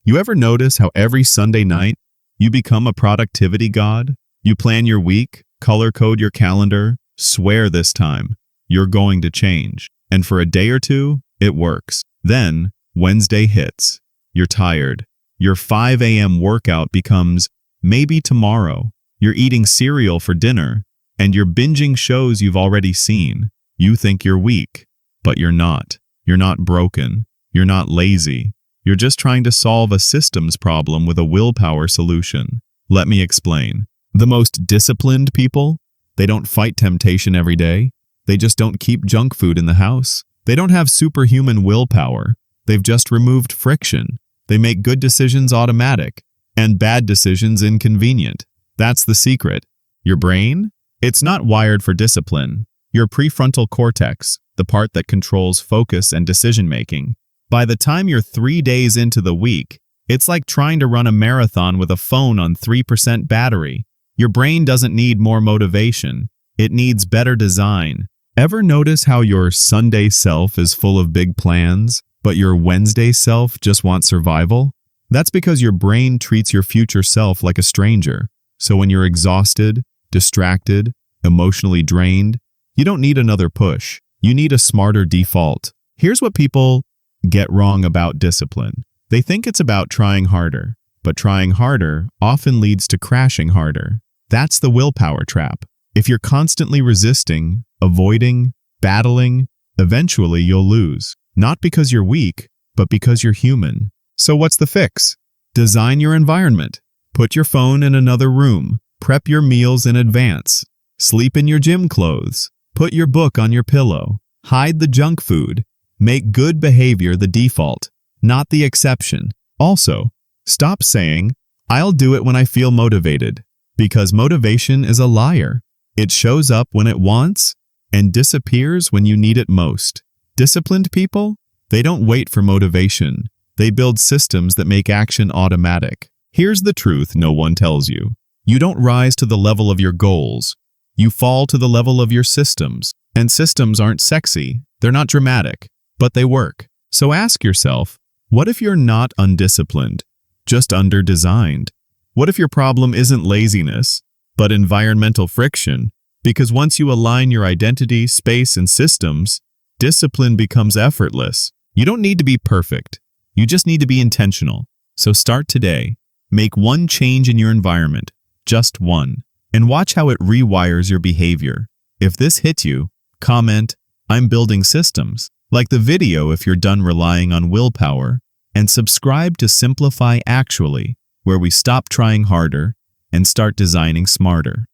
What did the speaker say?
You ever notice how every Sunday night you become a productivity god? You plan your week, color code your calendar, swear this time you're going to change. And for a day or two, it works. Then, Wednesday hits. You're tired. Your 5 a.m. workout becomes maybe tomorrow. You're eating cereal for dinner, and you're binging shows you've already seen. You think you're weak, but you're not. You're not broken. You're not lazy. You're just trying to solve a systems problem with a willpower solution. Let me explain. The most disciplined people, they don't fight temptation every day. They just don't keep junk food in the house. They don't have superhuman willpower. They've just removed friction. They make good decisions automatic and bad decisions inconvenient. That's the secret. Your brain? It's not wired for discipline. Your prefrontal cortex, the part that controls focus and decision-making. By the time you're 3 days into the week, it's like trying to run a marathon with a phone on 3% battery. Your brain doesn't need more motivation. It needs better design. Ever notice how your Sunday self is full of big plans, but your Wednesday self just wants survival? That's because your brain treats your future self like a stranger. So when you're exhausted, distracted, emotionally drained, you don't need another push. You need a smarter default. Here's what people get wrong about discipline. They think it's about trying harder, but trying harder often leads to crashing harder. That's the willpower trap. If you're constantly resisting, avoiding, battling, eventually you'll lose. Not because you're weak, but because you're human. So what's the fix? Design your environment. Put your phone in another room. Prep your meals in advance. Sleep in your gym clothes. Put your book on your pillow. Hide the junk food. Make good behavior the default, not the exception. Also, stop saying, "I'll do it when I feel motivated," because motivation is a liar. It shows up when it wants and disappears when you need it most. Disciplined people, they don't wait for motivation. They build systems that make action automatic. Here's the truth no one tells you. You don't rise to the level of your goals. You fall to the level of your systems. And systems aren't sexy. They're not dramatic, but they work. So ask yourself, what if you're not undisciplined, just under-designed? What if your problem isn't laziness, but environmental friction? Because once you align your identity, space, and systems, discipline becomes effortless. You don't need to be perfect. You just need to be intentional. So start today. Make one change in your environment, just one, and watch how it rewires your behavior. If this hit you, comment, "I'm building systems." Like the video if you're done relying on willpower, and subscribe to Simplify Actually, where we stop trying harder and start designing smarter.